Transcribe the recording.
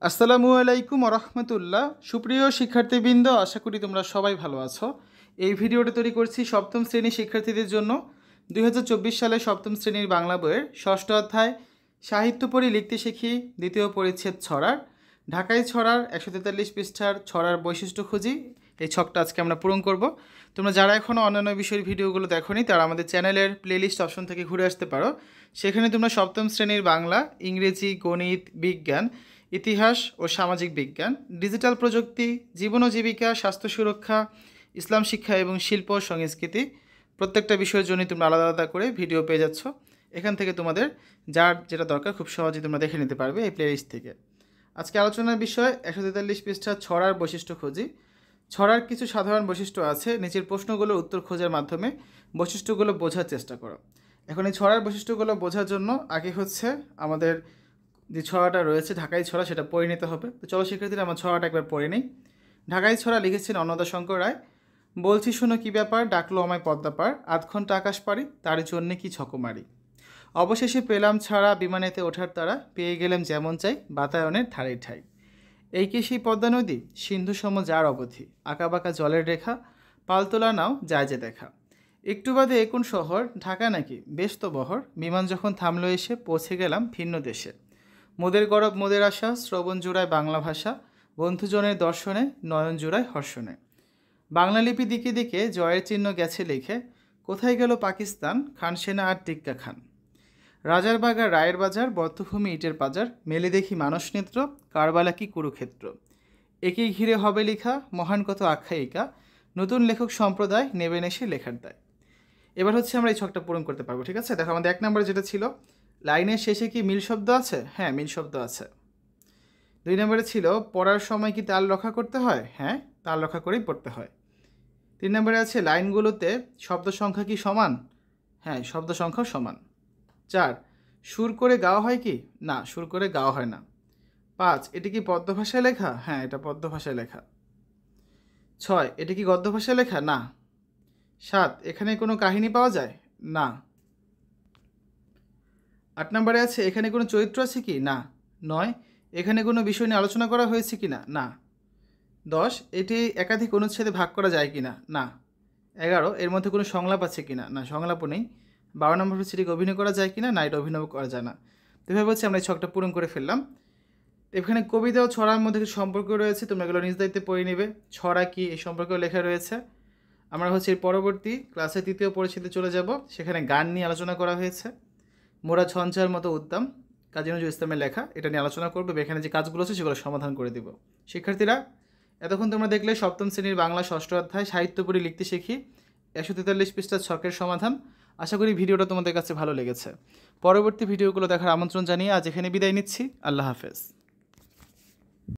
আসসালামু আলাইকুম রহমতুল্লাহ। সুপ্রিয় শিক্ষার্থীবৃন্দ, আশা করি তোমরা সবাই ভালো আছো। এই ভিডিওটা তৈরি করছি সপ্তম শ্রেণীর শিক্ষার্থীদের জন্য। 2024 সালে সপ্তম শ্রেণীর বাংলা বইয়ের ষষ্ঠ অধ্যায় সাহিত্য পড়ি লিখতে শিখি দ্বিতীয় পরিচ্ছেদ ছড়ার ঢাকাই ছড়ার 143 পৃষ্ঠার ছড়ার বৈশিষ্ট্য খুঁজি। এই ছকটা আজকে আমরা পূরণ করব। তোমরা যারা এখনও অন্যান্য বিষয়ের ভিডিওগুলো দেখোনি তারা আমাদের চ্যানেলের প্লেলিস্ট অপশন থেকে ঘুরে আসতে পারো। সেখানে তোমরা সপ্তম শ্রেণীর বাংলা, ইংরেজি, গণিত, বিজ্ঞান, ইতিহাস ও সামাজিক বিজ্ঞান, ডিজিটাল প্রযুক্তি, জীবন ও জীবিকা, স্বাস্থ্য সুরক্ষা, ইসলাম শিক্ষা এবং শিল্প ও সংস্কৃতি প্রত্যেকটা বিষয়ের জন্য তোমরা আলাদা আলাদা করে ভিডিও পেয়ে যাচ্ছ। এখান থেকে তোমাদের যার যেটা দরকার খুব সহজেই তোমরা দেখে নিতে পারবে এই প্লেলিস্ট থেকে। আজকে আলোচনার বিষয় 143 পৃষ্ঠা ছড়ার বৈশিষ্ট্য খুঁজি। ছড়ার কিছু সাধারণ বৈশিষ্ট্য আছে, নিচের প্রশ্নগুলোর উত্তর খোঁজার মাধ্যমে বৈশিষ্ট্যগুলো বোঝার চেষ্টা করো। এখন এই ছড়ার বৈশিষ্ট্যগুলো বোঝার জন্য আগে হচ্ছে আমাদের যে ছড়াটা রয়েছে ঢাকাই ছড়া সেটা পড়ে নিতে হবে। তো চলো শিক্ষার্থীরা আমার ছড়াটা একবার পড়ে নিই। ঢাকাই ছড়া লিখেছেন অন্নদাশঙ্কর রায়। বলছি শোনো কী ব্যাপার, ডাকলো আমায় পদ্মাপার, আধ ঘন্টা আকাশ পারি, তার জন্যে কি ছকমারি। অবশেষে পেলাম ছাড়া বিমানেতে ওঠার তারা, পেয়ে গেলাম যেমন চাই বাতায়নের ঠাই ঠাই। এই কি সেই পদ্মা নদী, সিন্ধু সম যার অবধি, আঁকাবাঁকা জলের রেখা, পালতোলা নাও যায় যে দেখা। একটু বাদে কোন শহর, ঢাকা নাকি, বেশ তো বহর, বিমান যখন থামলো এসে পৌঁছে গেলাম ভিন্ন দেশে। মোদের গরব মোদের আশা, শ্রবণ জোড়ায় বাংলা ভাষা, বন্ধুজনের দর্শনে নয়ন জোড়ায় হর্ষণে। বাংলা লিপি দিকে দিকে জয়ের চিহ্ন গেছে লিখে, কোথায় গেল পাকিস্তান, খান সেনা আর টিক্কা খান। রাজার বাগার রায়ের বাজার, বদ্ধভূমি ইটের বাজার, মেলে দেখি মানস নেত্র, কারবালা কি কুরুক্ষেত্র। একেই ঘিরে হবে লেখা মহান কত আখ্যায়িকা, নতুন লেখক সম্প্রদায় নেবেন এসে লেখার দায়। এবার হচ্ছে আমরা এই ছকটা পূরণ করতে পারবো। ঠিক আছে, দেখো আমাদের 1 নম্বরে যেটা ছিল, লাইনের শেষে কি মিল শব্দ আছে? হ্যাঁ, মিল শব্দ আছে। 2 নম্বরে ছিল পড়ার সময় কি তাল রক্ষা করতে হয়? হ্যাঁ, তাল রক্ষা করেই পড়তে হয়। 3 নম্বরে আছে লাইনগুলোতে শব্দ সংখ্যা কি সমান? হ্যাঁ, শব্দ সংখ্যা সমান। 4, সুর করে গাওয়া হয় কি? না, সুর করে গাওয়া হয় না। 5, এটি কি পদ্য ভাষায় লেখা? হ্যাঁ, এটা পদ্য ভাষায় লেখা। 6, এটি কি গদ্য ভাষায় লেখা? না। 7, এখানে কোনো কাহিনী পাওয়া যায়? না। 8 নম্বরে আছে এখানে কোনো চরিত্র আছে কি? না। 9, এখানে কোনো বিষয় নিয়ে আলোচনা করা হয়েছে কি না? না। 10, এটি একাধিক অনুচ্ছেদে ভাগ করা যায় কি না? না। 11, এর মধ্যে কোনো সংলাপ আছে কি না? না, সংলাপও নেই। 12 নম্বর হচ্ছে এটিকে অভিনয় করা যায় কি না? না, এটা অভিনয় করা যায় না। তো এভাবে হচ্ছে আমরা এই ছকটা পূরণ করে ফেললাম। এখানে কবিতা ও ছড়ার মধ্যে কিছু সম্পর্ক রয়েছে, তোমরা এগুলো নিজ দায়িত্বে পড়ে নেবে। ছড়া কি এই সম্পর্কেও লেখা রয়েছে। আমরা হচ্ছে এর পরবর্তী ক্লাসে 3য় পরিচ্ছেদে চলে যাব, সেখানে গান নিয়ে আলোচনা করা হয়েছে। মোরা ঝঞ্ঝার মতো উদ্যম, কাজী নজরুল ইসলামের লেখা, এটা নিয়ে আলোচনা করবে। এখানে যে কাজগুলো আছে সেগুলো সমাধান করে দেব। শিক্ষার্থীরা, এতক্ষণ তোমরা দেখলে সপ্তম শ্রেণীর বাংলা ষষ্ঠ অধ্যায় সাহিত্য পড়ি লিখতে শিখি 143 পৃষ্ঠার ছকের সমাধান। আশা করি ভিডিওটা তোমাদের কাছে ভালো লেগেছে। পরবর্তী ভিডিওগুলো দেখার আমন্ত্রণ জানিয়ে আজ এখানে বিদায় নিচ্ছি। আল্লাহ হাফেজ।